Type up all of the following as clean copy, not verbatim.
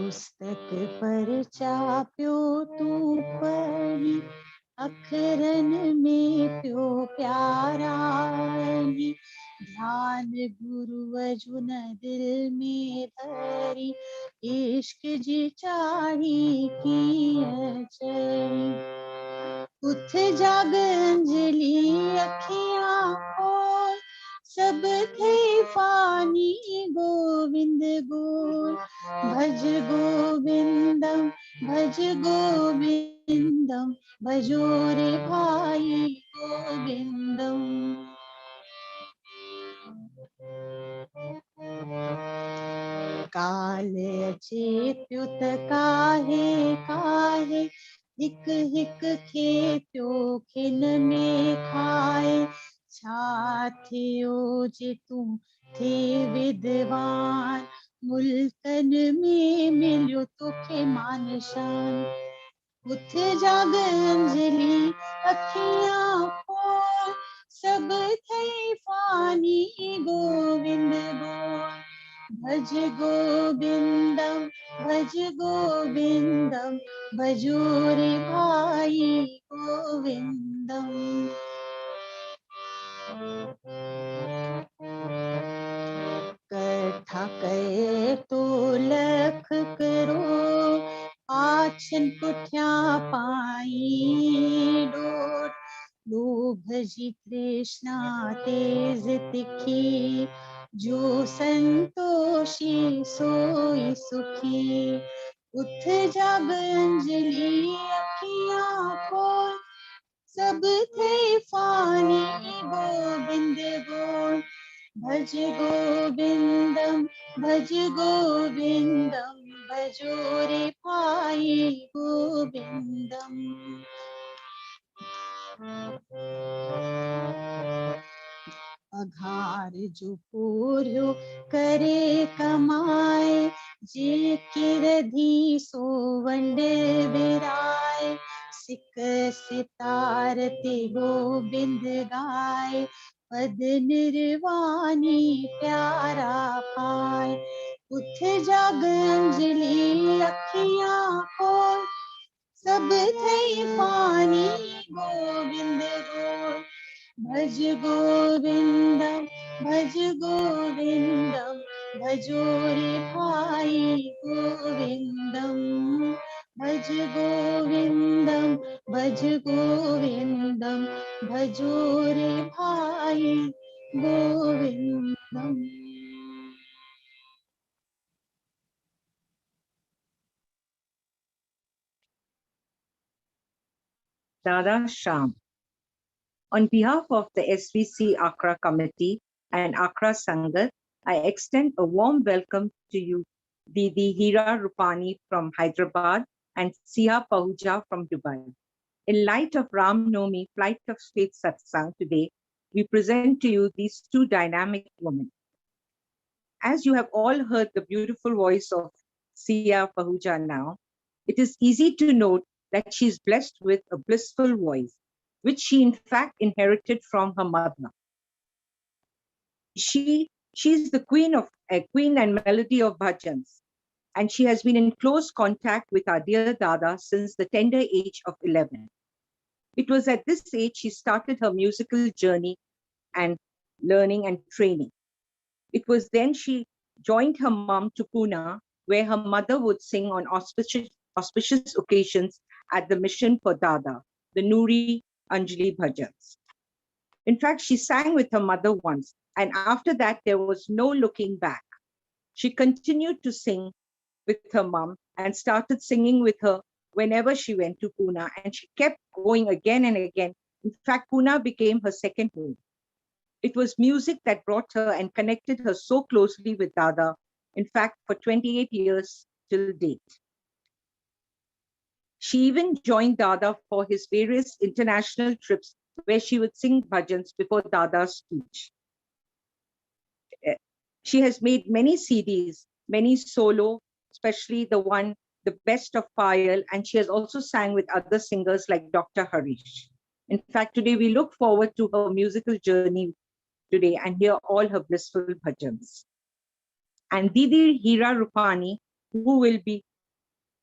पुस्तक पर चाप्यो तू पढ़ी, अखरन में प्यो प्यारानी, ध्यान गुरु अर्जुन दिल में धरी, इश्क जी चाही की चरी। उठ जाग अंजलि अखियां खोल, सब थे फानी गोविंद गोल, भज गोविंदम भज गोविंदम, भजो रे भाई गोविंदम। काल अचेत्युत काहे काहे, हिक हिक खेत्यो खिन में खाए, छाथियो जे तुम थे विद्वान, मुल्कन में मिल्यो तोखे मान शान। उठ जाग अंजलि अखियां खोल, सब थे फानी गोविंद गोल, भज गोविंदम भज गोविंदम, भजो रे भाई गोविंदम। कथा कहे तो लख करो, आछन पुठ्या पाई डोर, लोभ जी तृष्णा तेज तिखी, जो संतोषी सोई सुखी। उठ जाग अंजलि अखियां खोल, सब थे फानी गोविंद गोल, भज गोविंदम भज गोविंदम, भजो रे भाई गोविंदम। अघार जो पूर्यो करे कमाए, जे किरधी सोवंड बिराए, सिक सितारते गोविंद गाए, पद निर्वाणी प्यारा पाए। उठ जाग अंजलि अखियां खोल, सब थे फानी गोविंद गोल, भज गोविंदम भज गोविंदम, भजो रे भाई गोविंदम। भज गोविंदम भज गोविंदम, भजो रे भाई गोविंदम। Dada Sham. On behalf of the SVC Accra Committee and Accra Sangat, I extend a warm welcome to you, Didi Heera Rupani from Hyderabad and Siha Pahuja from Dubai. In light of Ram Navami Flight of Faith Satsang today, we present to you these two dynamic women. As you have all heard the beautiful voice of Siha Pahuja now, it is easy to note that she is blessed with a blissful voice, which she in fact inherited from her mother. She is the queen and melody of bhajans, and she has been in close contact with our dear Dada since the tender age of 11. It was at this age she started her musical journey and learning and training. It was then she joined her mom to Pune, where her mother would sing on auspicious occasions at the mission for Dada, the Nuri Anjali Bhajans. In fact, she sang with her mother once, and after that, there was no looking back. She continued to sing with her mom and started singing with her whenever she went to Pune, and she kept going again and again. In fact, Pune became her second home. It was music that brought her and connected her so closely with Dada, in fact, for 28 years till date. She even joined Dada for his various international trips where she would sing bhajans before Dada's speech. She has made many CDs, many solo, especially the Best of Payal, and she has also sang with other singers like Dr. Harish. In fact, today we look forward to her musical journey today and hear all her blissful bhajans. And Didi Heera Rupani, who will be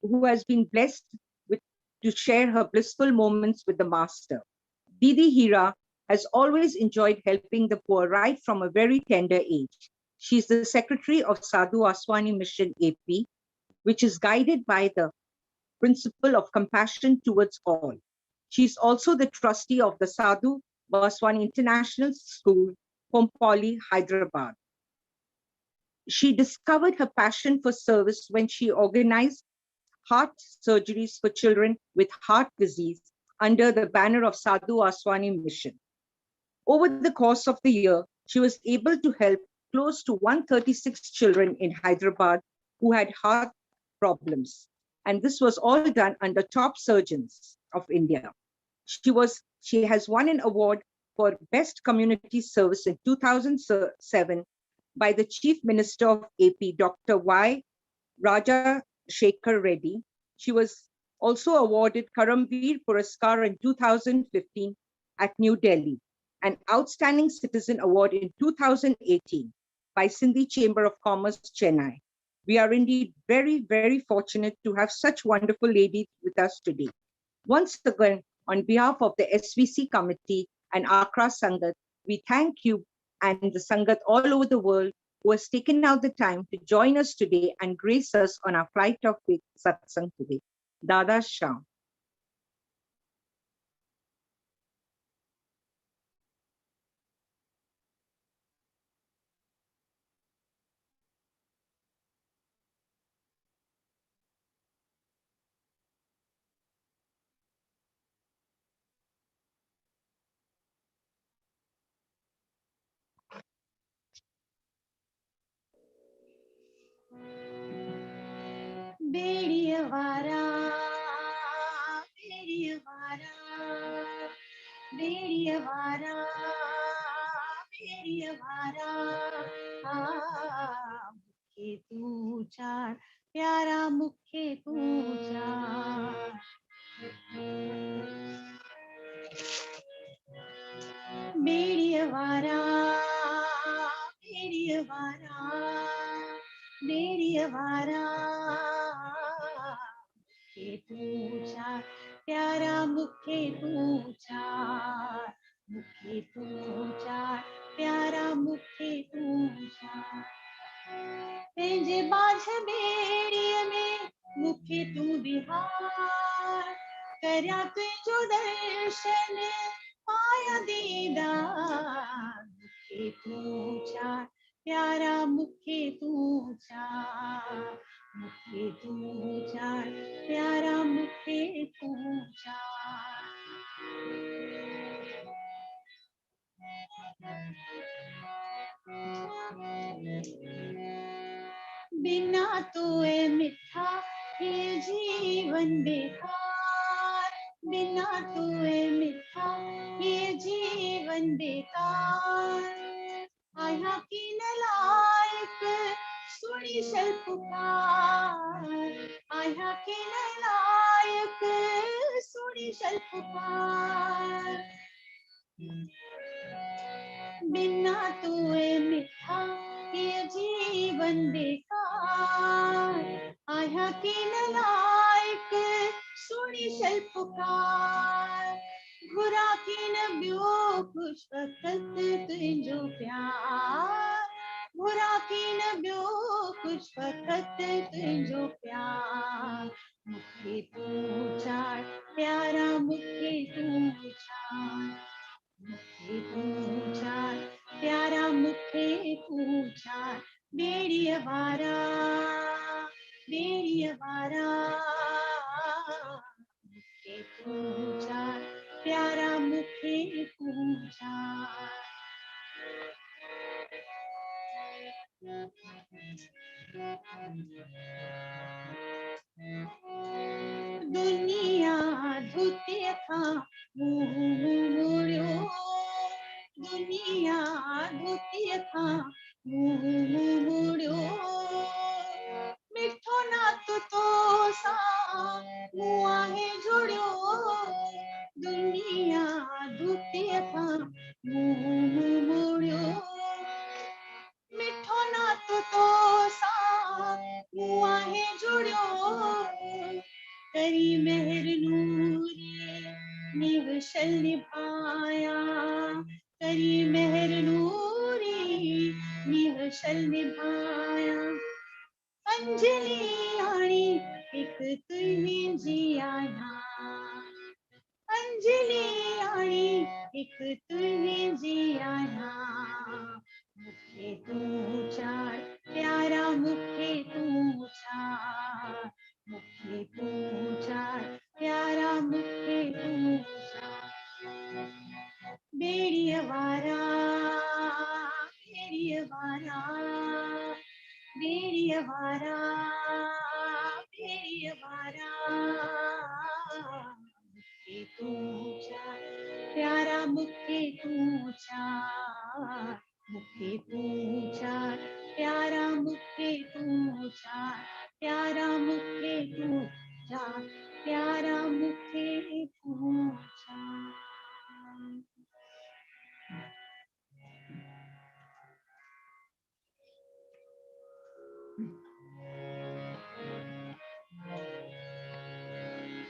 who has been blessed with, to share her blissful moments with the Master. Didi Heera has always enjoyed helping the poor right from a very tender age. She is the secretary of Sadhu Aswani Mission AP, which is guided by the principle of compassion towards all. She is also the trustee of the Sadhu Vaswani International School, Kompally, Hyderabad. She discovered her passion for service when she organized heart surgeries for children with heart disease under the banner of Sadhu Aswani Mission. Over the course of the year, she was able to help close to 136 children in Hyderabad who had heart problems. And this was all done under top surgeons of India. She has won an award for Best Community Service in 2007 by the Chief Minister of AP, Dr. Y. Raja Shekhar Reddy. She was also awarded Karamveer Puraskar in 2015 at New Delhi, an Outstanding Citizen Award in 2018 by Sindhi Chamber of Commerce, Chennai. We are indeed very, very fortunate to have such wonderful ladies with us today. Once again, on behalf of the SVC committee and Accra Sangat, we thank you and the Sangat all over the world who has taken out the time to join us today and grace us on our flight of faith satsang today. Dada Shah. बेड़ियवारा बेड़ियवारा बेड़ियवारा बेड़ियवारा मुखे तू चार प्यारा मुखे तू चार बेड़ियवारा बेड़ियवारा बेड़ियवारा मुखे तू चार प्यारा मुखे तू चार मुखे तू चार प्यारा मुखे तू चार पंहिंजे बाझ बेड़ीअ में मुखे तू विहार कर्या तुंहिंजो दर्शन पाया दीदार मुखे तू चार प्यारा मुखे तू चार मुखे तू चार प्यारा मुखे तू चार बिना तुए मिठा ये जीवन बेकार बिना तुए मिठा ये जीवन बेकार आया की न लायक सुनी शल पुकार आया की न लायक सुनी शल पुकार बिना तुए मिठा ये जीवन बेकार आया की न लायक सुनी शल पुकार घुरा की न बियो खुश वक़्त तुंहिंजो प्यार घुरा की न बियो खुश वक़्त तुंहिंजो प्यार मुखे तू चार प्यारा मुखे तू चार मुखे तू चार प्यारा मुखे तू चार बेड़ियवारा बेड़ियवारा मुखे तू चार प्यारा मुखे तू चार दुनिया धुतिय खां मुंह मोड़ियो दुनिया धुतिय खां मुंह मोड़ियो मिठो नात तो सा मुंह आहे जुड़ियो दुनिया धुतिय खां मुंह मोड़ियो मिठो नात तो सा मुंह आहे जुड़ियो कौशल निभाया। अंजलि आणी एक तुझी जिया हाँ, अंजलि आणी एक तुझी जिया हाँ। मुखे तू चार प्यारा मुखे तू चार, मुखे तू चार प्यारा मुखे तू चार। बेड़िया वारा बेड़िया वारा बेड़िया वारा बेड़िया वारा। मुखे तू चार प्यारा मुखे तू चार, मुखे तू चार प्यारा मुखे तू चार, प्यारा मुखे तू चार, प्यारा मुखे तू चार।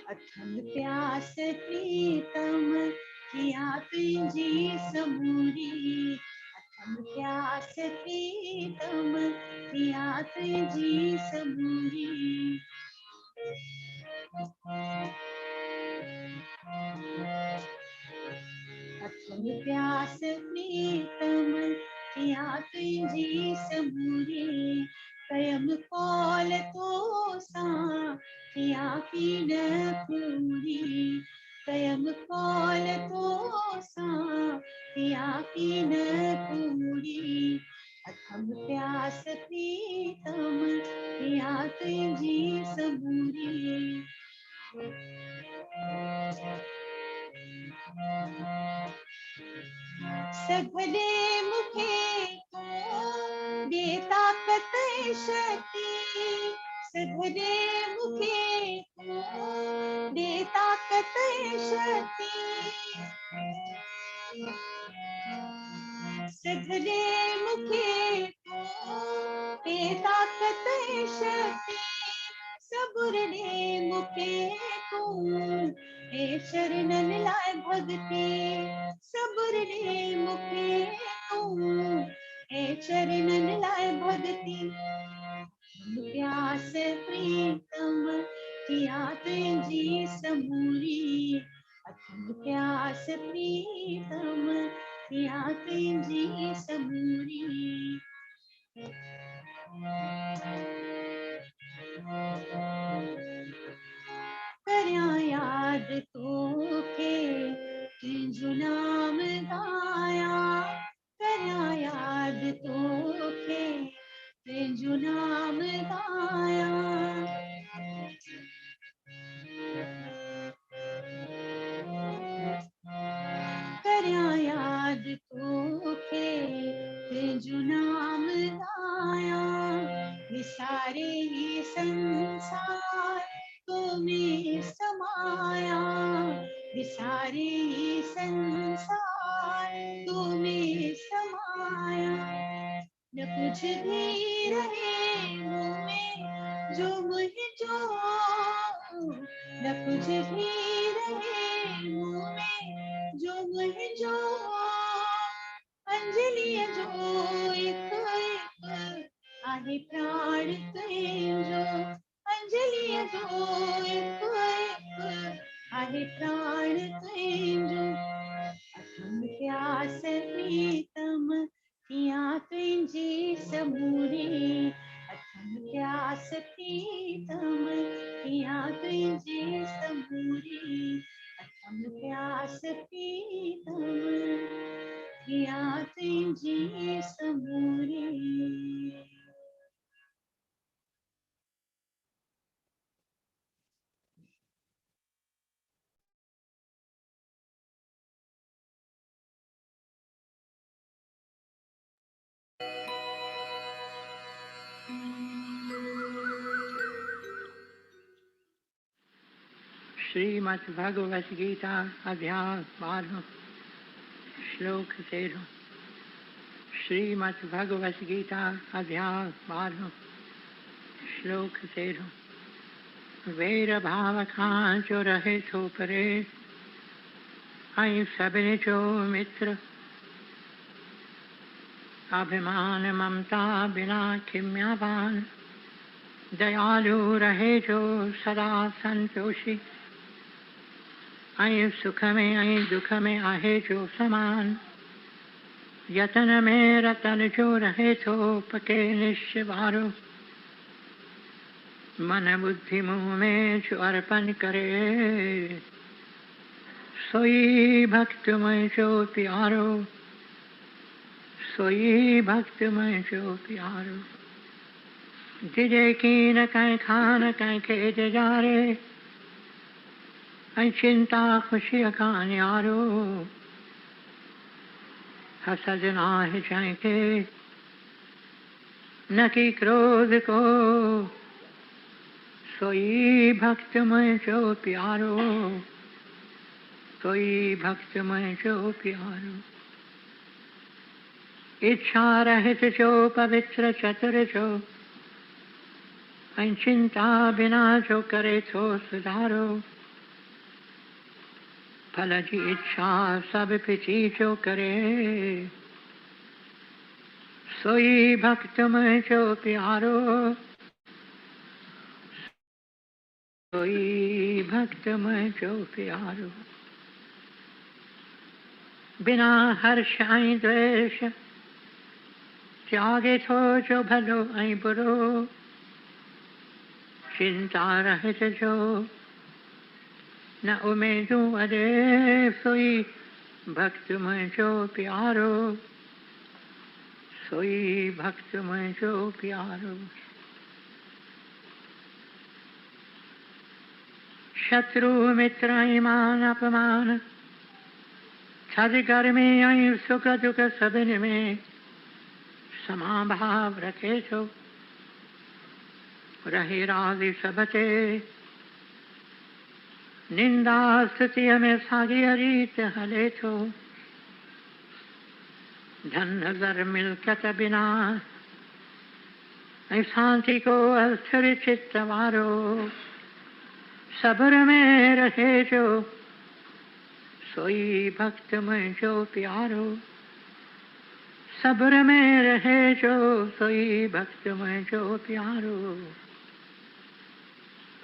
अथम प्यास प्रीतम किया तुझी समूरी, अथम प्यास प्रीतम किया तुझी समूरी। अथम प्यास प्रीतम किया तुझी समूरी। कयम कौल तो सा किया की न पूरी, कयम कौल तो सा किया की न पूरी। अथम प्यास प्रीतम किया तुझी समूरी। सघले मुखे को दे ताकत शक्ति, सघले मुखे को दे ताकत शक्ति। सघले मुखे को दे ताकत शक्ति। सबुरने मुखे को हे शरणन लाए भगती, सबुरने मुखे को हे शरणन लाए भगती। प्यास प्रीतम किया तुझी समूरी, अथम प्यास प्रीतम किया तुझी समूरी। करया याद तोखे तुझो नाम गाया, करया याद तोखे तुझो नाम गाया। करया याद तोखे तुझो नाम गाया। विसारे ही संसार तुम्हें समाया, विसारे ही संसार तुम्हें समाया। न कुछ भी रहे मुँह में जो मुझे जो, न कुछ भी रहे मुँह में जो मुझे जो। अंजलि जो एक एक आहे प्राण तुझो, अंजलि जो एक एक आहे प्राण तुझो। अथम प्यास प्रीतम किया तुझी समूरी, अथम प्यास प्रीतम किया तुझी समूरी। अथम प्यास प्रीतम किया तुझी समूरी। श्रीमद् भगवत गीता अध्याय 12 श्लोक 13। श्रीमद् भगवत गीता अध्याय 12 श्लोक 13। वेर भाव खां जो रहे सो परे, आई सबने जो मित्र, अभिमान ममता बिना खिम्यावान, दयालु रहे जो सदा संतोषी, ऐ सुख में ऐ दुख में आहे जो समान, यतन में रतन जो रहे तो पके निश्चवारो, मन बुद्धि मुँह में जो अर्पण करे, सोई भक्त में जो प्यारो, सोई भक्त में जो प्यारो। जिजे की न कहीं खान कहीं खेज जारे, ऐ चिंता खुशी का न्यारो, हसद नाहि जाके न कि क्रोध को, सोई भक्त में जो प्यारो, सोई भक्त में जो प्यारो। इच्छा रहित जो पवित्र चतुर जो, ऐ चिंता बिना जो करे तो सुधारो, फल की इच्छा सब पिछी जो करे, सोई भक्त में जो प्यारो, सोई भक्त में जो प्यारो। बिना हर्ष ऐ द्वेष त्यागे तो जो भलो ऐ बुरो, चिंता रहित जो न उमेदू अरे, सोई भक्त में जो प्यारो, सोई भक्त में जो प्यारो। शत्रु मित्र ऐ मान अपमान, छद गर्मी ऐ सुख दुख सबिन में, समाभाव रखे तो रहे राधि सबते, निंदा स्तुति में सागी रीत हले तो, धन नजर मिलकत बिना ऐ शांति को अस्थिर चित्त वारो, सब्र में रहे जो सोई भक्त में जो प्यारो, सब्र में रहे जो सोई भक्त में जो प्यारो।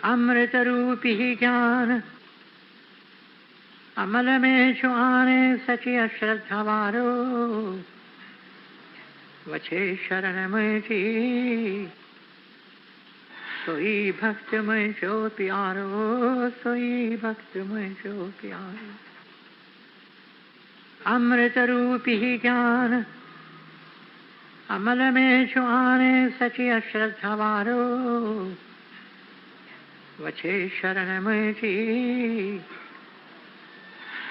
अमृत रूपी ज्ञान अमल में जो आने सची अश्रद्धावारो, वछे शरण में जी सोई भक्त में जो प्यारो, सोई भक्त में जो प्यारो। अमृत रूपी ज्ञान अमल में जो आने सची अश्रद्धावारो, वछे शरण में जी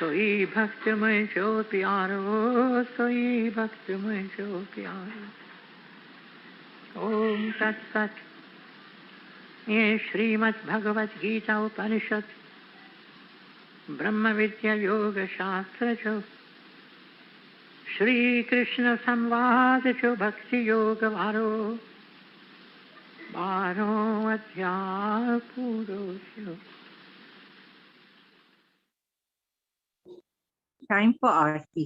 सोई भक्त में जो प्यारो, सोई भक्त में जो प्यारो। ओम तत्सत। ये श्रीमद् भगवत गीता उपनिषद ब्रह्म विद्या योग शास्त्र जो श्री कृष्ण संवाद जो भक्ति योग वारो 12 अध्याय पूरो छो। Time for Aarti.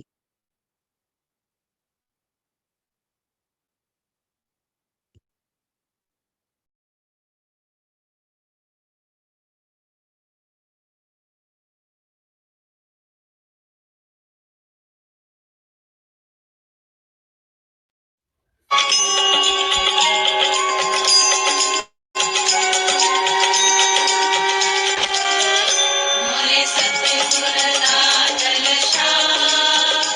बोले सतगुरु नानक श्याम,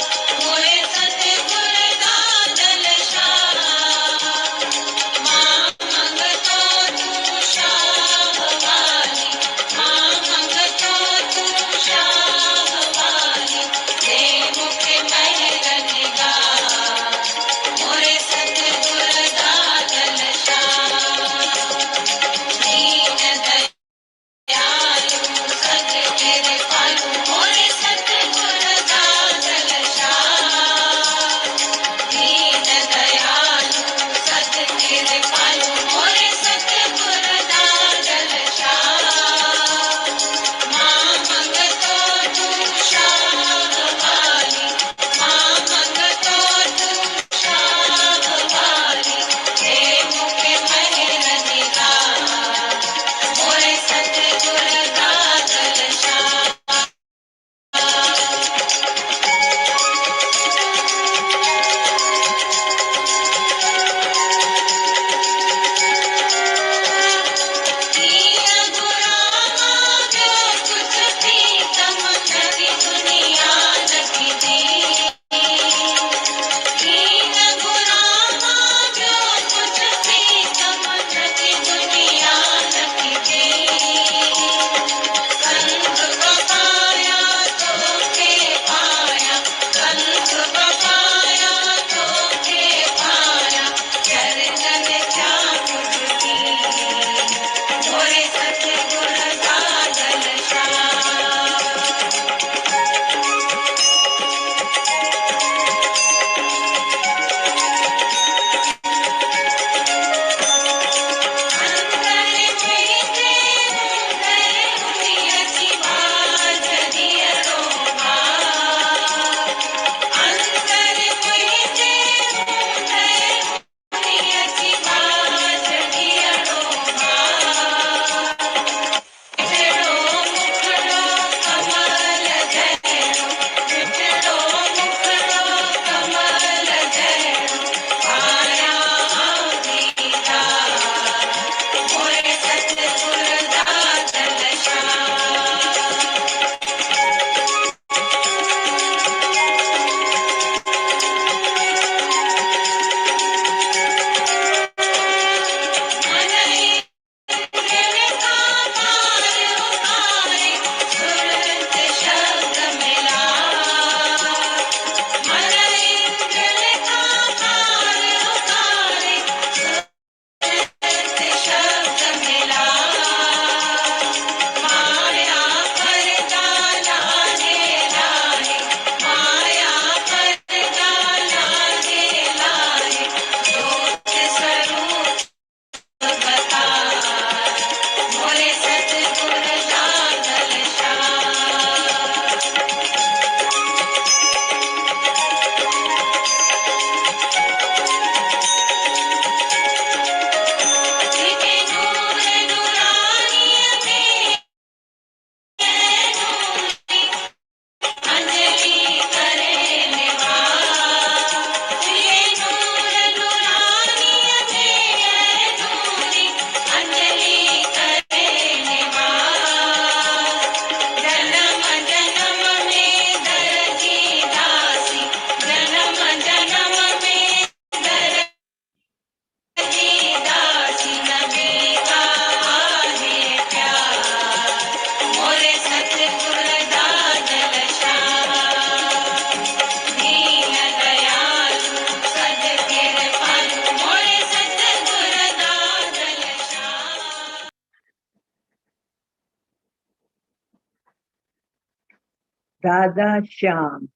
दादा श्याम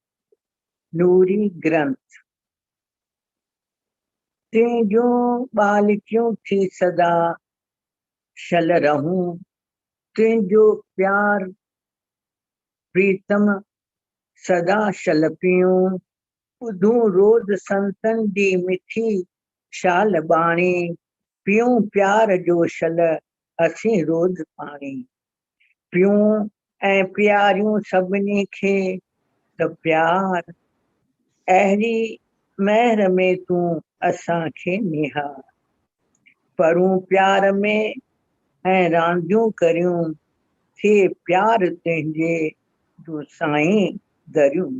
नूरी ग्रंथ ते जो बालिक्यों थी सदा शल रहूं ते जो प्यार प्रीतम सदा शल पीऊं उधू रोज संतन दी मिठी शाल बाणी पीऊं प्यार जो शल असी रोज पाणी पीऊं ऐं प्यारियूं सभिनी खे त प्यार अहिड़ी महर में तूं असांखे निहार परूं प्यार में ऐं रांदियूं करियूं थिए प्यार तुंहिंजे जो साईं दरियूं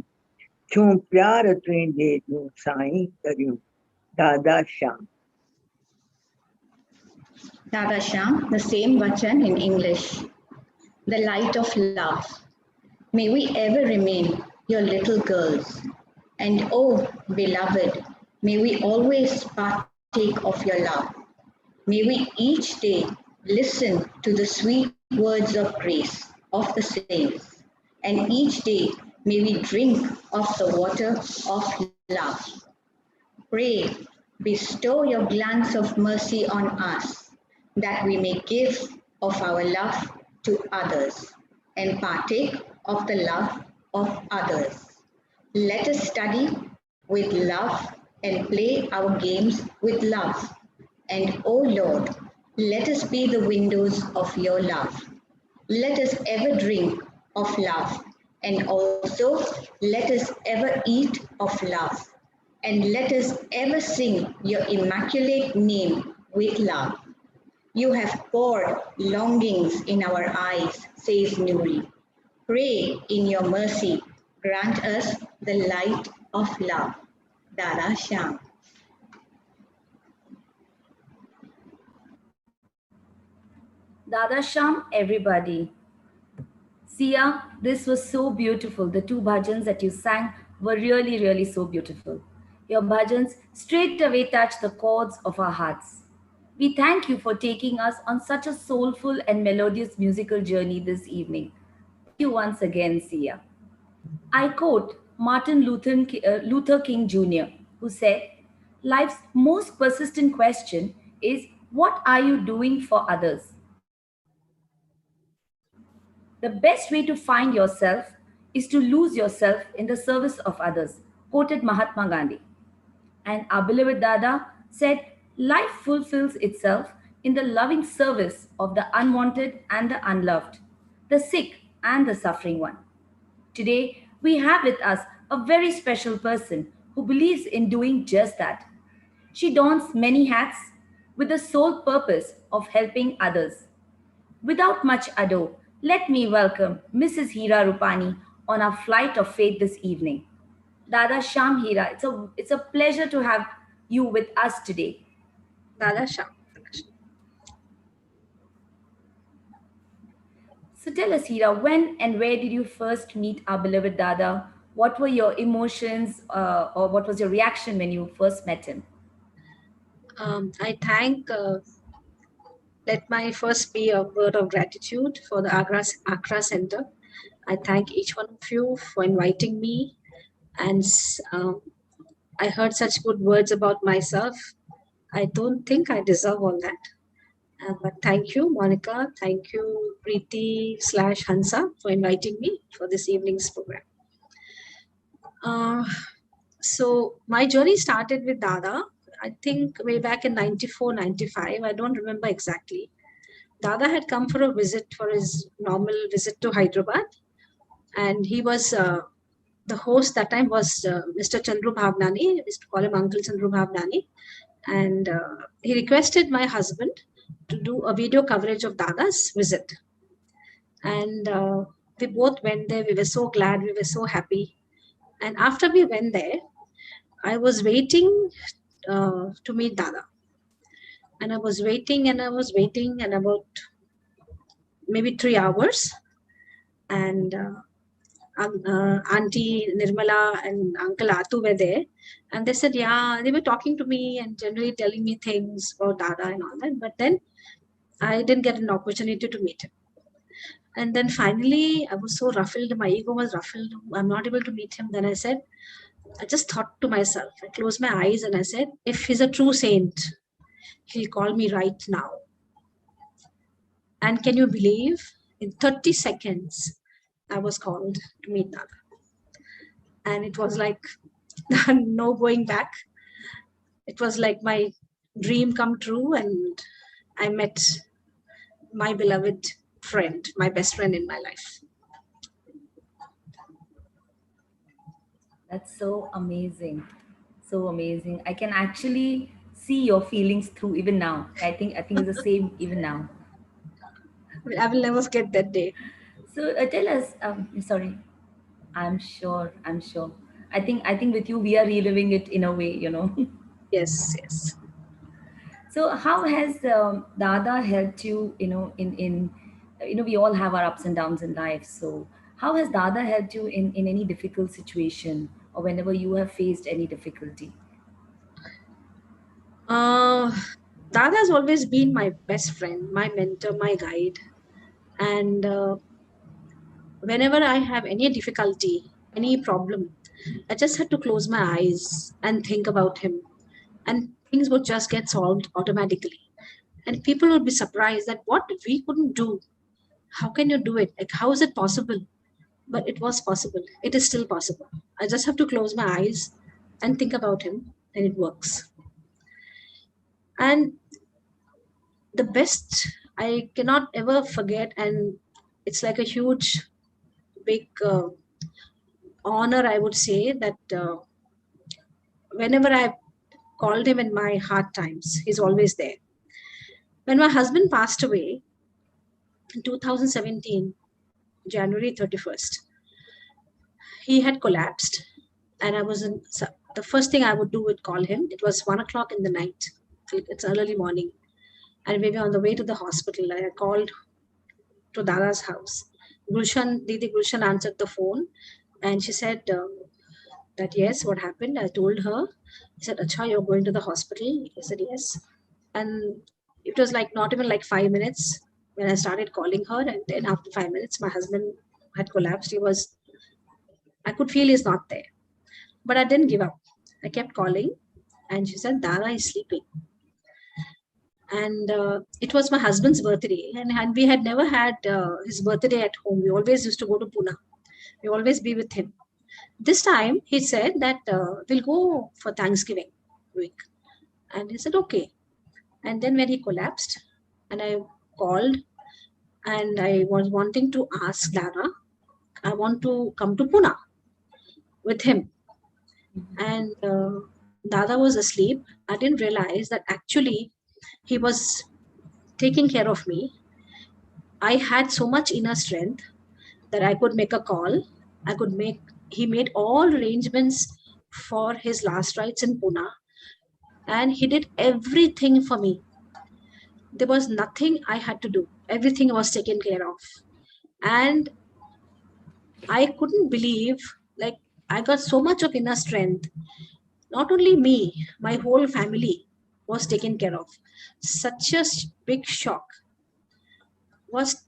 थियूं प्यार तुंहिंजे जो साईं दरियूं दादा Shyam Dada Sham, the same vachan in English. The light of love. May we ever remain your little girls. And oh, beloved, may we always partake of your love. May we each day listen to the sweet words of grace of the saints. And each day may we drink of the water of love. Pray, bestow your glance of mercy on us, that we may give of our love to others and partake of the love of others. Let us study with love and play our games with love. And O Lord, let us be the windows of your love. Let us ever drink of love, and also let us ever eat of love. And let us ever sing your immaculate name with love. You have poured longings in our eyes, says Nuri. Pray in your mercy, grant us the light of love. Dada Sham. Dada Sham, everybody. Sia, this was so beautiful. The two bhajans that you sang were really, really so beautiful. Your bhajans straight away touch the chords of our hearts. We thank you for taking us on such a soulful and melodious musical journey this evening. Thank you once again, Sia. I quote Martin Luther King Jr., who said, "Life's most persistent question is, what are you doing for others?" The best way to find yourself is to lose yourself in the service of others, quoted Mahatma Gandhi. And our beloved Dada said, life fulfills itself in the loving service of the unwanted and the unloved, the sick and the suffering one. Today, we have with us a very special person who believes in doing just that. She dons many hats with the sole purpose of helping others. Without much ado, let me welcome Mrs. Heera Rupani on our flight of faith this evening. Dada Sham Heera, it's a pleasure to have you with us today. Dada Sham. So tell us, Heera, when and where did you first meet our beloved Dada? What were your emotions or what was your reaction when you first met him? I thank, let my first be a word of gratitude for the Accra Center. I thank each one of you for inviting me, and I heard such good words about myself. I don't think I deserve all that. But thank you, Monica. Thank you, Preeti / Hansa, for inviting me for this evening's program. So my journey started with Dada, I think way back in 94, 95. I don't remember exactly. Dada had come for a visit, for his normal visit to Hyderabad. And he was, the host that time was Mr. Chandru Bhavnani. We used to call him Uncle Chandru Bhavnani. And he requested my husband to do a video coverage of Dada's visit. And we both went there. We were so glad. We were so happy. And after we went there, I was waiting to meet Dada. And I was waiting and about maybe 3 hours. And Auntie Nirmala and Uncle Atu were there. And they said, yeah, they were talking to me and generally telling me things about Dada and all that. But then I didn't get an opportunity to meet him. And then finally, I was so ruffled. My ego was ruffled. I'm not able to meet him. Then I said, I just thought to myself, I closed my eyes and I said, if he's a true saint, he'll call me right now. And can you believe, in 30 seconds, I was called to meet Dada. And it was like no going back. It was like my dream come true, and I met my beloved friend, my best friend in my life. That's so amazing. So amazing. I can actually see your feelings through even now. I think it's the same even now. I will never forget that day. So tell us, sorry, I'm sure, I'm sure. I think with you we are reliving it in a way, you know. Yes, yes. So how has Dada helped you, we all have our ups and downs in life. So how has Dada helped you in any difficult situation or whenever you have faced any difficulty? Dada has always been my best friend, my mentor, my guide. And whenever I have any difficulty, any problem, I just had to close my eyes and think about him. And things would just get solved automatically. And people would be surprised that what we couldn't do. How can you do it? Like, how is it possible? But it was possible. It is still possible. I just have to close my eyes and think about him, and it works. And the best I cannot ever forget, and it's like a huge, big honor, I would say, that whenever I called him in my hard times, he's always there. When my husband passed away in 2017, January 31st, he had collapsed, and I was in. So the first thing I would do would call him. It was 1 o'clock in the night. It's early morning, and we were on the way to the hospital. I called to Dada's house. Didi Gulshan answered the phone, and she said that yes, what happened? I told her. He said, "Acha, you're going to the hospital." I said yes, and it was like not even like 5 minutes when I started calling her, and then after 5 minutes, my husband had collapsed. I could feel he's not there. But I didn't give up. I kept calling, and she said, Dada is sleeping. And it was my husband's birthday, and we had never had his birthday at home. We always used to go to Pune. We always be with him. This time, he said that we'll go for Thanksgiving week. And he said, okay. And then when he collapsed, and I called, and I was wanting to ask Dada, I want to come to Pune with him. And Dada was asleep. I didn't realize that actually he was taking care of me. I had so much inner strength that I could make a call. He made all arrangements for his last rites in Pune, and he did everything for me. There was nothing I had to do. Everything was taken care of. And I couldn't believe, like, I got so much of inner strength. Not only me, my whole family was taken care of. Such a big shock was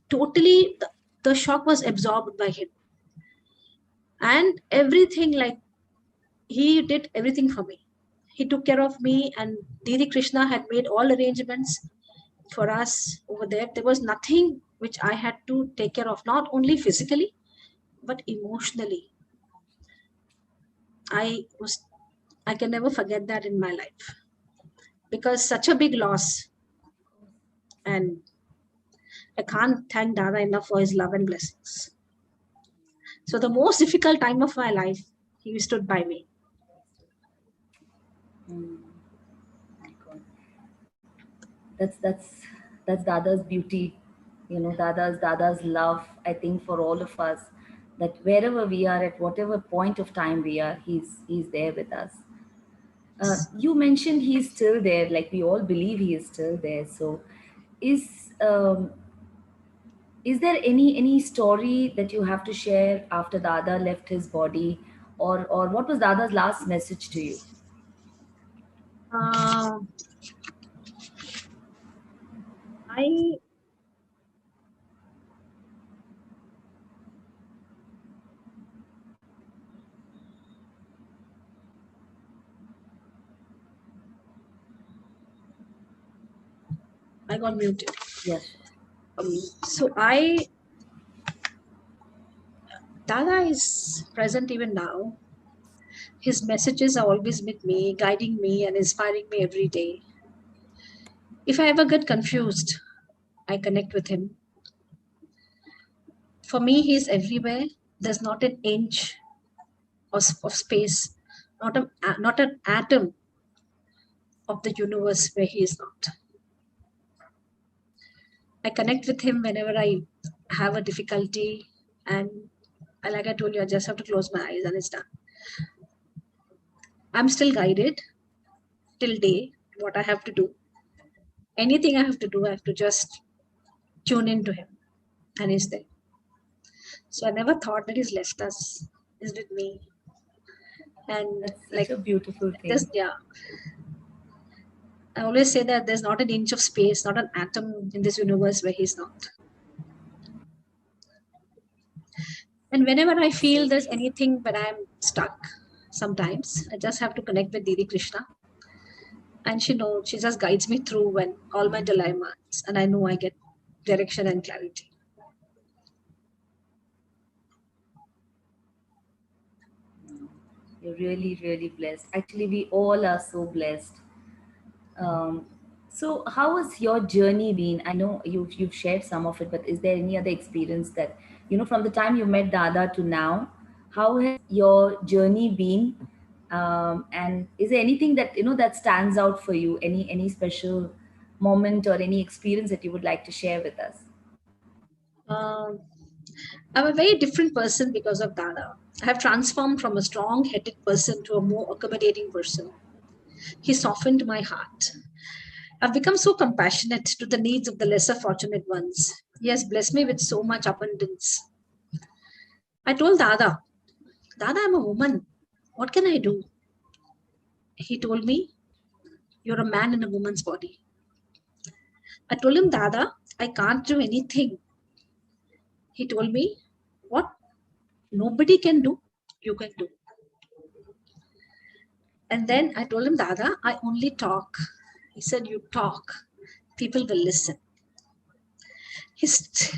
totally, the shock was absorbed by him. And everything, like, he did everything for me. He took care of me, and Didi Krishna had made all arrangements for us over there. There was nothing which I had to take care of, not only physically, but emotionally. I can never forget that in my life, because such a big loss, and I can't thank Dada enough for his love and blessings. So the most difficult time of my life, he stood by me. My God. That's Dada's beauty, Dada's love. I think for all of us, that wherever we are, at whatever point of time we are, he's there with us. You mentioned he's still there, like we all believe he is still there. So, is um, is there any story that you have to share after Dada left his body, or what was Dada's last message to you? Uh, I I got muted. Yes. So Dada is present even now. His messages are always with me, guiding me and inspiring me every day. If I ever get confused, I connect with him. For me, he is everywhere. There's not an inch of space, not an atom of the universe where he is not. I connect with him whenever I have a difficulty, and like I told you, I just have to close my eyes and it's done. I'm still guided till day what I have to do. Anything I have to do, I have to just tune into him, and he's there. So I never thought that he's left us. He's with me, and That's such like a beautiful thing. this, yeah. I always say that there's not an inch of space, not an atom in this universe where he's not. And whenever I feel there's anything when I'm stuck, sometimes I just have to connect with Didi Krishna. And she knows, she just guides me through when all my dilemmas, and I know I get direction and clarity. You're really, really blessed. Actually, we all are so blessed. Um, so, how has your journey been? I know you've shared some of it, but is there any other experience that, from the time you met Dada to now, how has your journey been? And is there anything that that stands out for you? Any special moment or any experience that you would like to share with us? Um, I'm a very different person because of Dada. I have transformed from a strong headed person to a more accommodating person. He softened my heart. I've become so compassionate to the needs of the lesser fortunate ones. He has blessed me with so much abundance. I told Dada, I'm a woman. What can I do? He told me, you're a man in a woman's body. I told him, Dada, I can't do anything. He told me, what nobody can do, you can do. And then I told him, Dada, I only talk. He said, you talk, people will listen. His,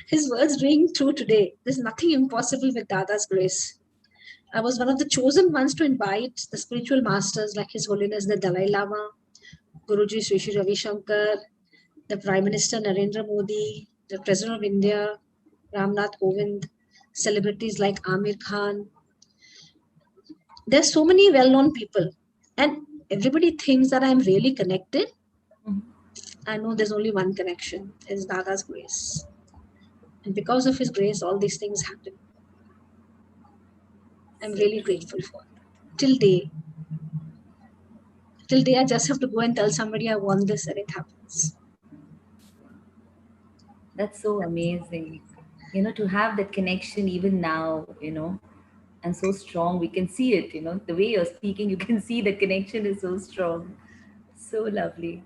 his words ring true today. There's nothing impossible with Dada's grace. I was one of the chosen ones to invite the spiritual masters like His Holiness the Dalai Lama, Guruji Sri Sri Ravi Shankar, the Prime Minister Narendra Modi, the President of India, Ramnath Kovind, celebrities like Amir Khan. There's so many well-known people, and everybody thinks that I'm really connected. I know there's only one connection. It's Dada's grace. And because of his grace, all these things happen. I'm really grateful for it. Till day, I just have to go and tell somebody I want this and it happens. That's so amazing. To have that connection even now, and so strong. We can see it, the way you're speaking, you can see the connection is so strong. So lovely.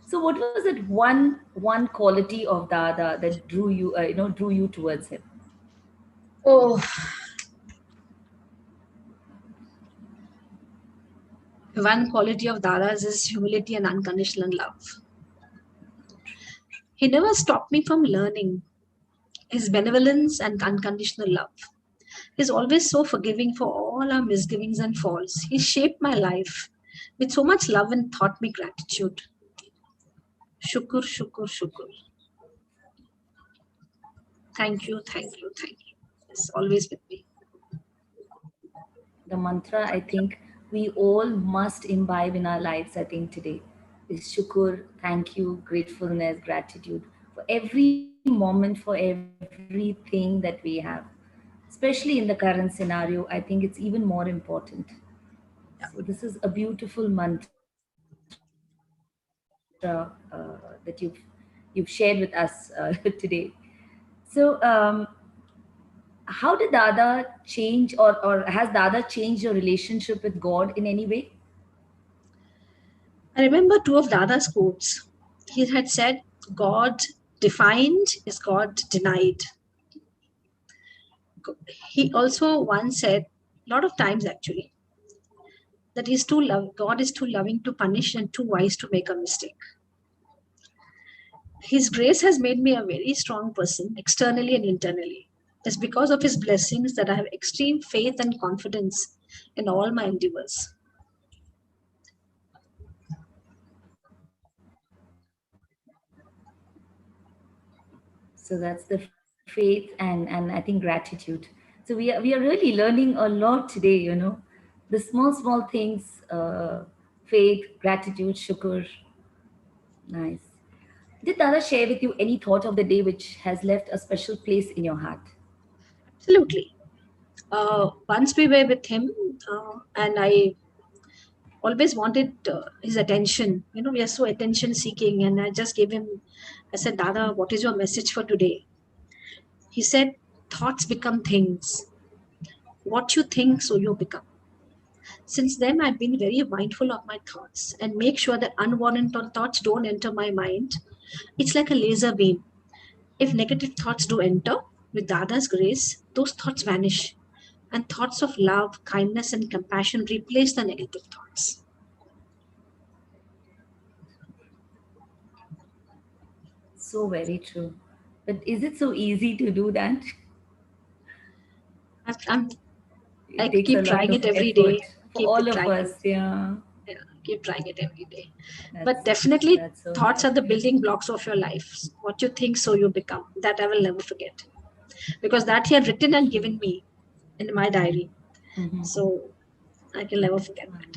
So what was that one quality of Dada that drew you towards him? Oh, one quality of Dada's is humility and unconditional love. He never stopped me from learning. His benevolence and unconditional love. He's always so forgiving for all our misgivings and faults. He shaped my life with so much love and taught me gratitude. Shukur, shukur, shukur. Thank you, thank you, thank you. It's always with me. The mantra I think we all must imbibe in our lives, I think today, is shukur, thank you, gratefulness, gratitude for every moment, for everything that we have. Especially in the current scenario, I think it's even more important. So this is a beautiful mantra that you've shared with us today. So how did Dada change, or has Dada changed your relationship with God in any way? I remember two of Dada's quotes. He had said, God defined is God denied. He also once said, a lot of times actually, that God is too loving to punish and too wise to make a mistake. His grace has made me a very strong person, externally and internally. It's because of his blessings that I have extreme faith and confidence in all my endeavors. So that's the faith and I think gratitude. So we are really learning a lot today, the small things, faith, gratitude, shukr. Nice. Did Dada share with you any thought of the day which has left a special place in your heart? Absolutely. Once we were with him, and I always wanted his attention. We are so attention seeking, and I just gave him, I said, Dada, what is your message for today? He said, thoughts become things. What you think, so you become. Since then, I've been very mindful of my thoughts and make sure that unwanted thoughts don't enter my mind. It's like a laser beam. If negative thoughts do enter, with Dada's grace, those thoughts vanish. And thoughts of love, kindness, and compassion replace the negative thoughts. So very true. But is it so easy to do that? I It takes a keep lot trying of it every effort day. for Keep all of trying us. it. Yeah. Yeah, keep trying it every day. That's, But definitely, that's so thoughts are nice. the building blocks of your life. What you think, so you become. That I will never forget. Because that he had written and given me in my diary. Mhm. So I can never forget that.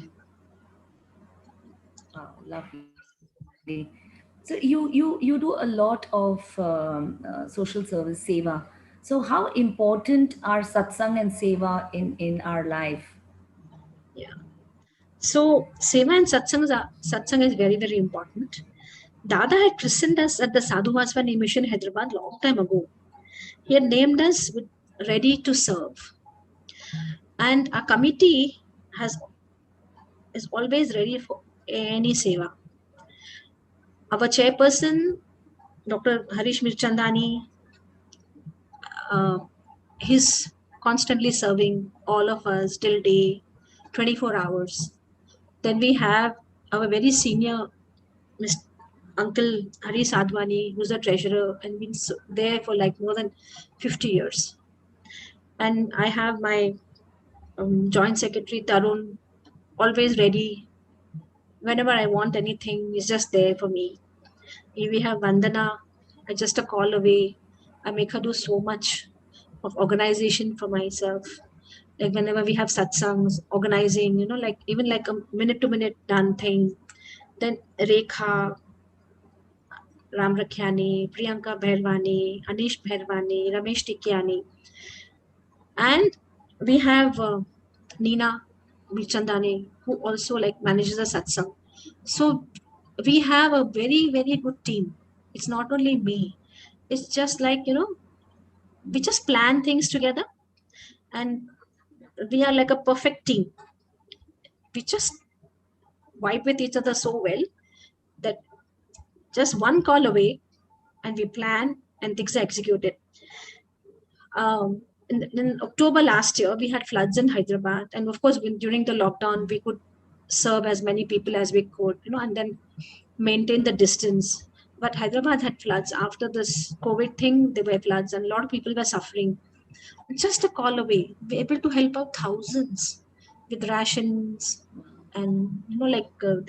Wow, lovely. So you do a lot of social service, seva. So how important are satsang and seva in our life? Yeah. So seva and satsang is very, very important. Dada had christened us at the Sadhu Vaswani Mission in Hyderabad long time ago. He had named us with ready to serve. And our committee is always ready for any seva. Our chairperson, Dr. Harish Mirchandani, uh, he's constantly serving all of us till day, 24 hours. Then we have our very senior Mr. Uncle Hari Sadhwani, who's the treasurer and been there for like more than 50 years. And I have my joint secretary Tarun, always ready. Whenever I want anything, he's just there for me. We have Vandana, just a call away. I make her do so much of organization for myself. Like whenever we have satsangs, organizing, like even like a minute to minute done thing. Then Rekha, Ram Rakhyani, Priyanka Bhairwani, Anish Bhairwani, Ramesh Tikiani. And we have Nina Milchandani, who also like manages the satsang. So we have a very, very good team. It's not only me. It's just like, we just plan things together and we are like a perfect team. We just vibe with each other so well that just one call away and we plan and things are executed. In October last year, we had floods in Hyderabad. And of course, during the lockdown, we could serve as many people as we could, and then maintain the distance. But Hyderabad had floods. After this COVID thing, there were floods and a lot of people were suffering. Just a call away, we're able to help out thousands with rations. And,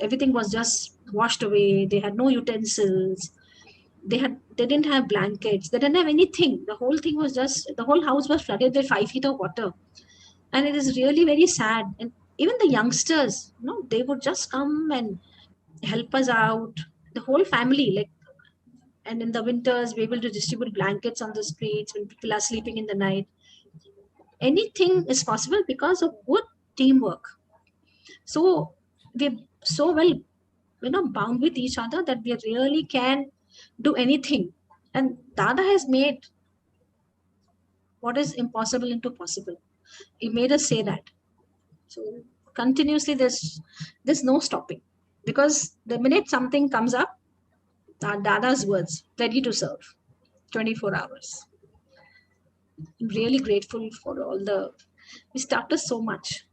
everything was just washed away. They had no utensils. They didn't have blankets. They didn't have anything. The whole house was flooded with 5 feet of water. And it is really very sad. And even the youngsters, they would just come and help us out. The whole family, like, and in the winters, we're able to distribute blankets on the streets when people are sleeping in the night. Anything is possible because of good teamwork. So we're so well, bound with each other that we really can do anything. And Dada has made what is impossible into possible. He made us say that. So continuously, there's no stopping, because the minute something comes up, Dada's words, ready to serve, 24 hours. I'm really grateful for all the. We started so much.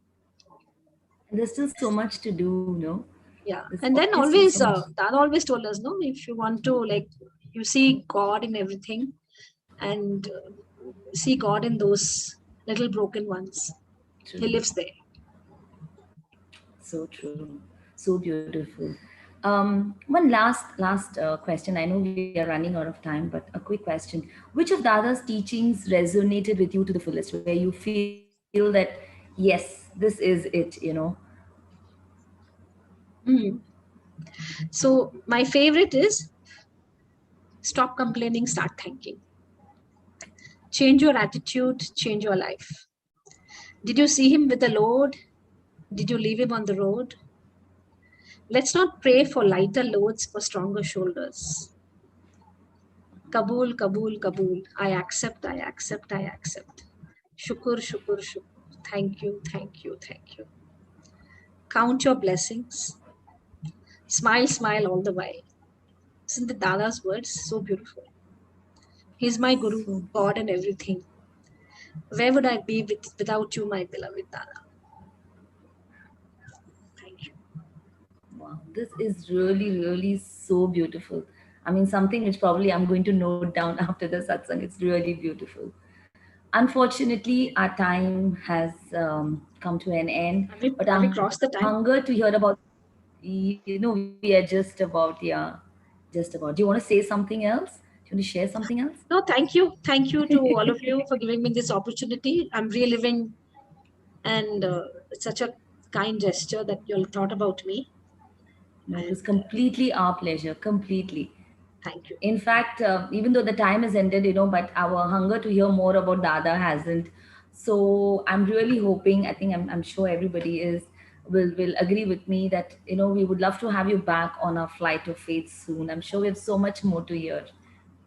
And there's still so much to do, Yeah, There's and then obviously always so much. Dada always told us, no, if you want to like You see God in everything, and see God in those little broken ones. True. He lives there. So true. So beautiful. One last question. I know we are running out of time, but a quick question. Which of Dada's teachings resonated with you to the fullest, where you feel that, yes, this is it? Mm. So my favorite is stop complaining, start thanking. Change your attitude, change your life. Did you see him with a load? Did you leave him on the road? Let's not pray for lighter loads, for stronger shoulders. Kabul, Kabul, Kabul. I accept, I accept, I accept. Shukur, shukur, shukur. Thank you, thank you, thank you. Count your blessings. Smile, smile all the while. Isn't the Dada's words so beautiful? He's my Guru, So God and everything. Where would I be without you, my beloved Dada? Thank you. wow, this is really, really so beautiful. I mean, something which probably I'm going to note down after the satsang. It's really beautiful. Unfortunately, our time has come to an end, but Have we our crossed the time? hunger to hear about, we are just about, just about. Do you want to say something else? Do you want to share something else? No, thank you. Thank you to all of you for giving me this opportunity. I'm reliving, and it's such a kind gesture that you all thought about me. No, it was And completely our pleasure, completely. thank you. In fact, even though the time has ended, but our hunger to hear more about Dada hasn't. So I'm really hoping, I think I'm sure everybody will agree with me that, we would love to have you back on our flight of faith soon. I'm sure we have so much more to hear.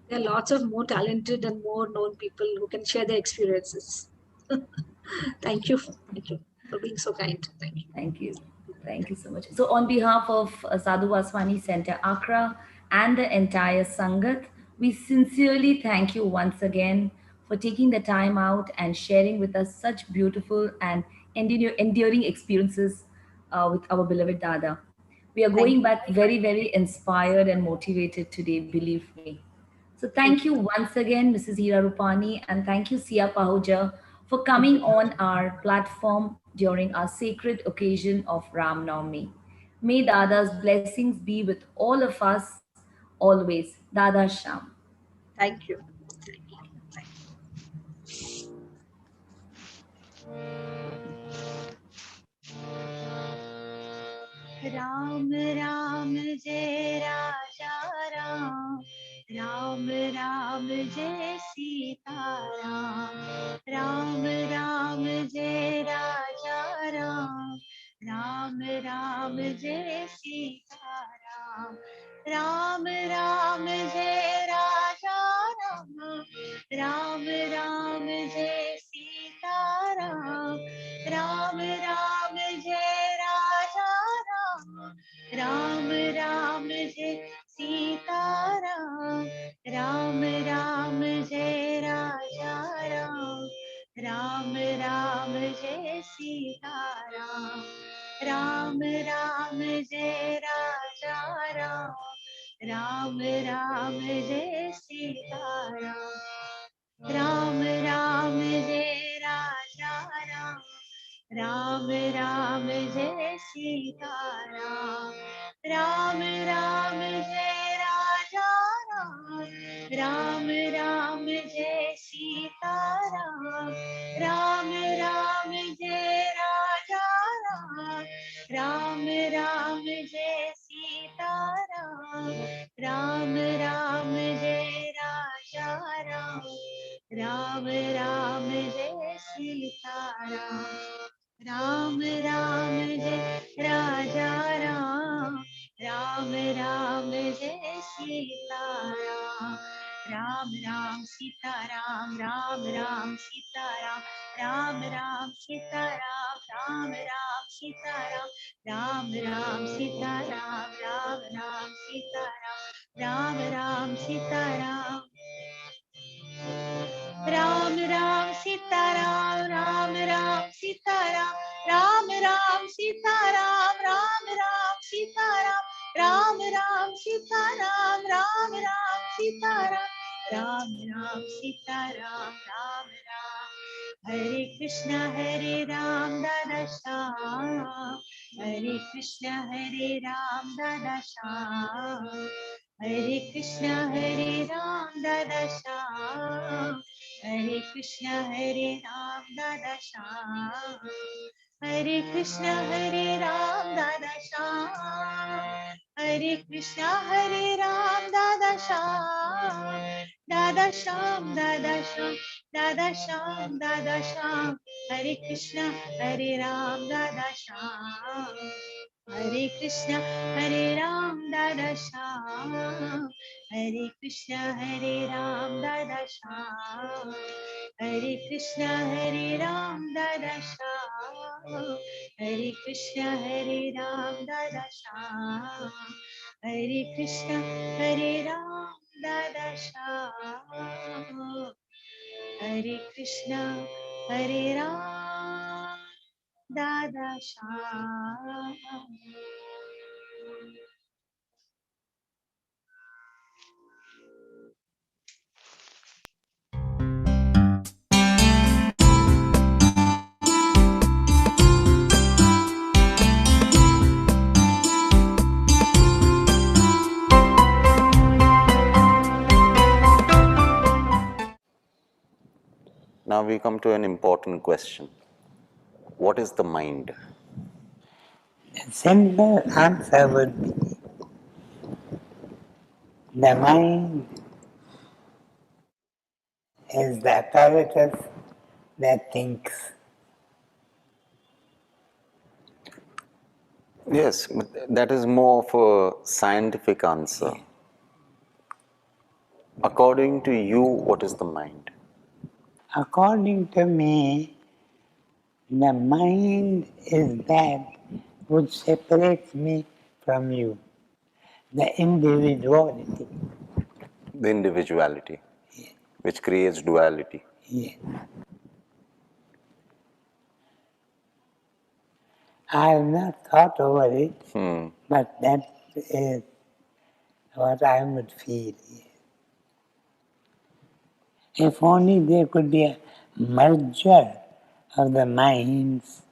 There are lots of more talented and more known people who can share their experiences. Thank you. Thank you for being so kind. Thank you. Thank you. Thank you so much. So, on behalf of Sadhu Vaswani Center Accra and the entire Sangat, we sincerely thank you once again for taking the time out and sharing with us such beautiful and enduring experiences with our beloved Dada. We are Thank going you. back very, very inspired and motivated today, believe me. So thank Thank you you. once again, Mrs. Heera Rupani, and thank you, Sia Pahuja, for Thank coming you. on our platform during our sacred occasion of Ram Navami. May Dada's blessings be with all of us always. Dada Sham. Thank you. Ram Ram जय राजा राम, राम राम जय सीता राम, राम राम जय राजा राम, राम राम जय सीता राम, राम राम जय राजा राम, राम राम जय सीता राम, राम राम जय राजा राम, राम राम जय सीता राम, राम राम जय राजा राम, राम राम जय सीता राम, राम राम जय राजा राम, राम राम जय सीता राम, राम राम जय राजा राम, राम राम जय सीता राम, राम राम जय राजा राम, राम राम जय सीता राम, राम राम जय राजा राम, राम राम जय सीता राम, राम राम जय राजा राम, राम राम जय सीता राम, राम राम जय राजा राम, राम राम जय Sita Ram, Ram Ram Sita Ram, Ram Ram Sita Ram, Ram Ram Sita Ram, Ram Ram Sita Ram, Ram Ram Sita Ram, Ram Ram Sita Ram, Ram Ram Sita Ram, Ram Ram Sita Ram, Ram Ram Sita Ram, Ram Ram Sita Ram, Ram Ram Sita Ram, Ram Ram Sita Ram, Ram Ram Sita Ram, Ram Ram Sita Ram, Ram Ram. Hare Krishna Hare Ram, Dada Shyam. Hare Krishna Hare Ram, Dada Shyam. Hare Krishna Hare Ram, Dada Shyam. Hare Krishna Hare Ram, Dada Shyam. Hare Krishna Hare Ram, Dada Shyam. Hare Krishna Hare Ram, Dada Shyam. Dada Shyam, Dada Shyam, Dada Shyam, Dada Shyam. Hare Krishna Hare Ram, Dada Shyam. Hare Krishna Hare Ram, Dada Shyam. Hare Krishna Hare Ram, Dada Shyam. Hare Krishna Hare Ram, Dada Shyam. Hare Krishna Hare Ram, Dada Shyam. Hare Krishna Hare Ram, Dada Shyam. Hare Krishna Hare Ram, Dada Shyam. Now we come to an important question. What is the mind? The simple answer would be the mind is the apparatus that thinks. Yes, but that is more of a scientific answer. According to you, what is the mind? According to me, the mind is that which separates me from you, the individuality. The individuality, which creates duality. Yeah. I have not thought over it, but that is what I would feel. If only there could be a merger of the minds,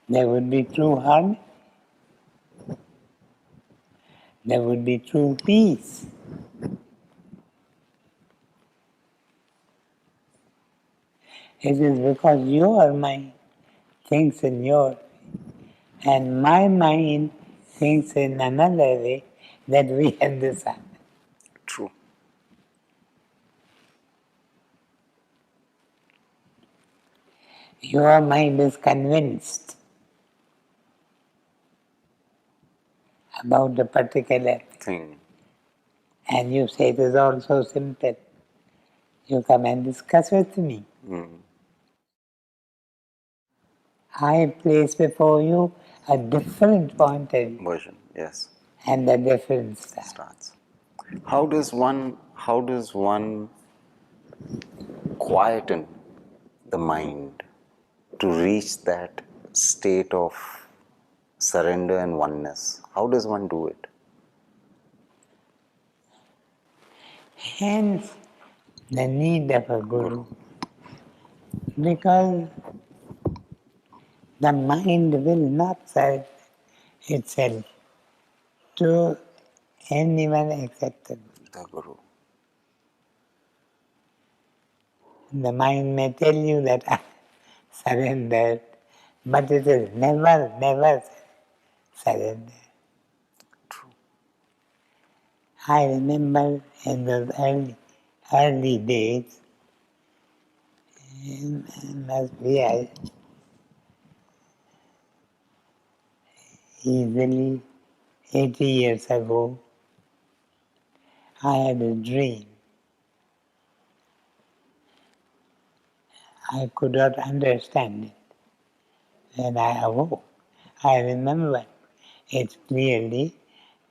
there would be true harmony, there would be true peace. It is because your mind thinks in your way and my mind thinks in another way that we have this harmony. True. Your mind is convinced about the particular Thing. and you say it is all so simple. You come and discuss with me. I place before you a different point of view Version, yes. and the difference Starts. How does one quieten the mind to reach that state of surrender and oneness? How does one do it? Hence the need of a guru. Because the mind will not serve itself to anyone except the Guru. The mind may tell you that I surrendered, but it is never surrendered. True. I remember in those early days, must be easily 80 years ago, I had a dream. I could not understand it. When I awoke, I remember it clearly,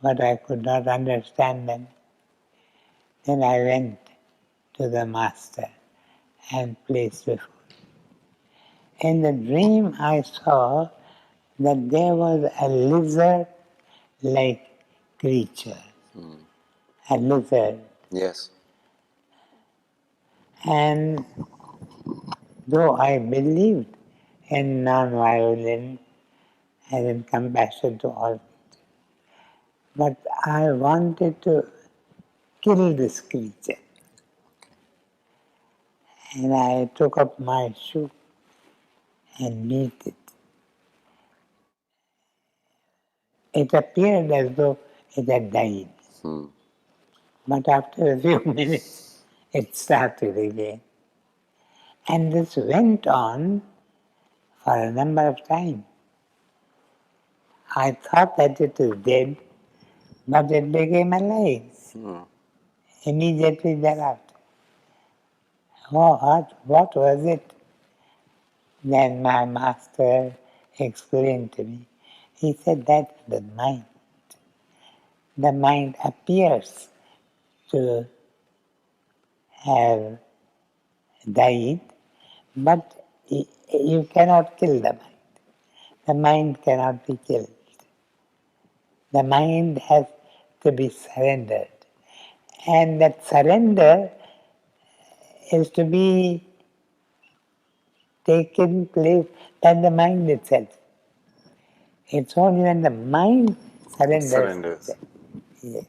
but I could not understand them. Then I went to the master and placed before. In the dream I saw that there was a lizard-like creature, a lizard. Yes. And though I believed in non-violence and in compassion to all, but I wanted to kill this creature. And I took up my shoe and beat it. It appeared as though it had died. But after a few minutes, it started again. And this went on for a number of times. I thought that it was dead, but it became alive immediately thereafter. Oh, what was it? Then my master explained to me. He said, that's the mind. The mind appears to have died, but you cannot kill the mind. The mind cannot be killed. The mind has to be surrendered. And that surrender is to be taken place by the mind itself. It's only when the mind surrenders. Itself. Yes.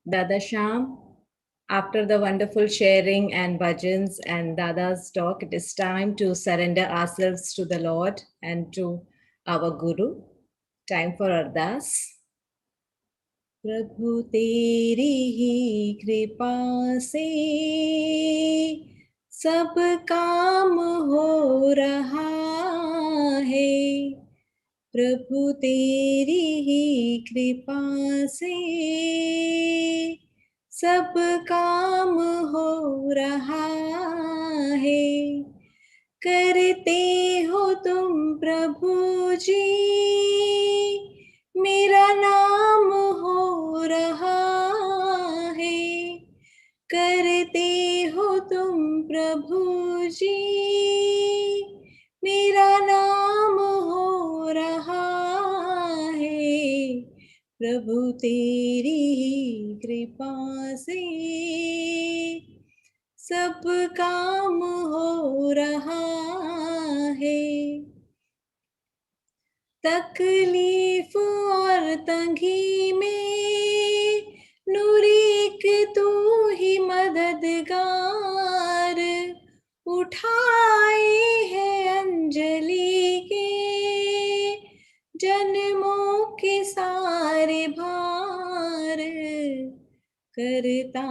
Dada Sham, after the wonderful sharing and bhajans and Dada's talk, it is time to surrender ourselves to the Lord and to our Guru. Time for Ardas. प्रभु तेरी ही कृपा से सब काम हो रहा है, प्रभु तेरी ही कृपा से सब काम हो रहा है, करते हो तुम प्रभु जी मेरा नाम हो रहा है, करते हो तुम प्रभु जी मेरा नाम हो रहा है, प्रभु तेरी कृपा से सब काम हो रहा है, तकलीफ और तंगी में नूरीक तू ही मददगार, उठाए है अंजलि के जन्मों के सारे भार, करता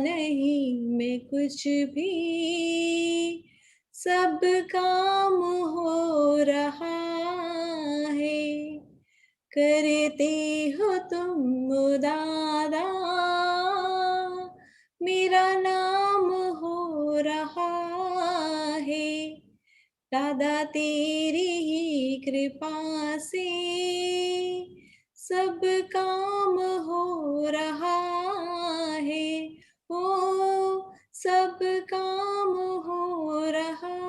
नहीं मैं कुछ भी सब काम हो रहा है, करते हो तुम दादा मेरा नाम हो रहा है, दादा तेरी ही कृपा से सब काम हो रहा है, ओ सब काम हो रहा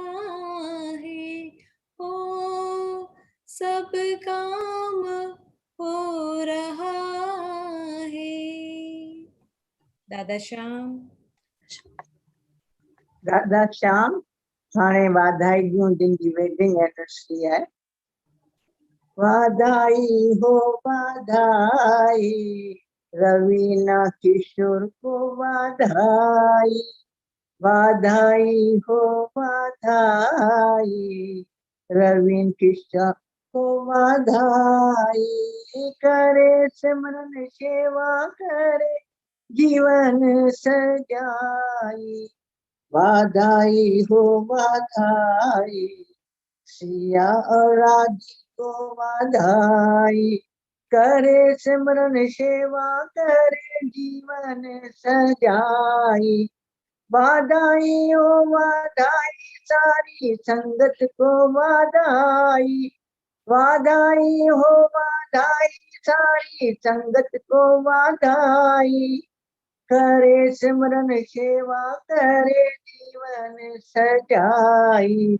है, ओ सब काम हो रहा है. दादा श्याम. दादा श्याम हाणे वाधाई जूं जिन जी वेडिंग एनिवर्सरी आहे, वाधाई हो वाधाई रवीना किशोर को वाधाई, वाधाई हो वाधाई रवीन किशोर को वाधाई, करे सिमरन सेवा करे जीवन सजाई, वाधाई हो वाधाई सिया और राजी को वाधाई, करे सिमरन सेवा करे जीवन सजाई। वाधाई ओ वाधाई सारी संगत को वाधाई। वाधाई हो वाधाई सारी संगत को वाधाई। करे सिमरन सेवा करे जीवन सजाई।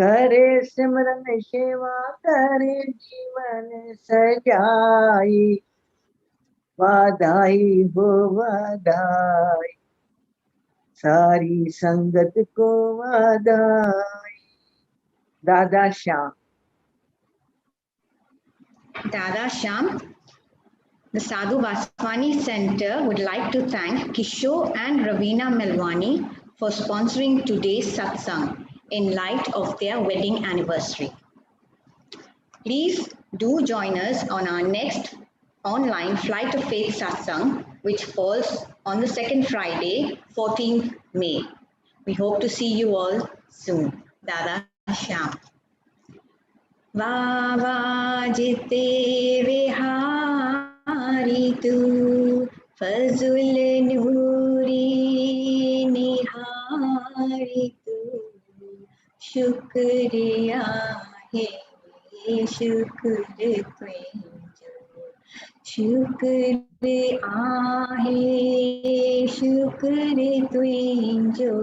करे सिमरन सेवा करे जीवन सजाई। वाधाई हो वाधाई सारी संगत को वाधाई। दादा Shyam. Dada Sham, the Sadhu Vaswani Center would like to thank Kishore and Ravina Melwani for sponsoring today's satsang in light of their wedding anniversary. Please do join us on our next online Flight of Faith satsang, which falls on the second Friday, 14th May. We hope to see you all soon. Dada Sham. वाजिते Vihari तू फजुल नूरी निहारी तू शुक्रिया है शुक्र तुझो शुक्र आहे शुक्र तुझो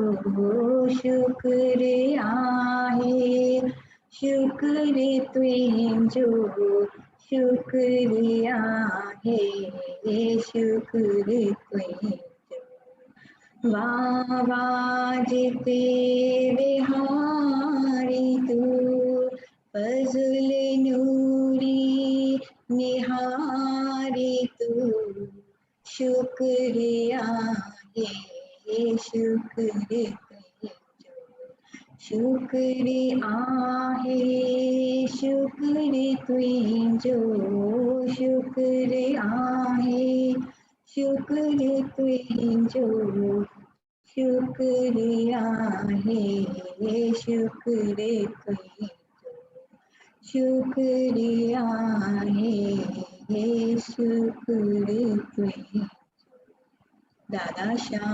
शुक्र आहे शुक्र तुझो शुक्रिया है शुक्र तुझो वाजिते विहारी तू फजुल नूरी निहारी तू शुक्रिया है शुक्र तुझो शुक्र आहे शुक्र तुझो शुक्र आहे शुक्र तुझो शुक्रिया है शुक्र तुझो शुक्रिया है शुक्र तुझो दादा श्याम।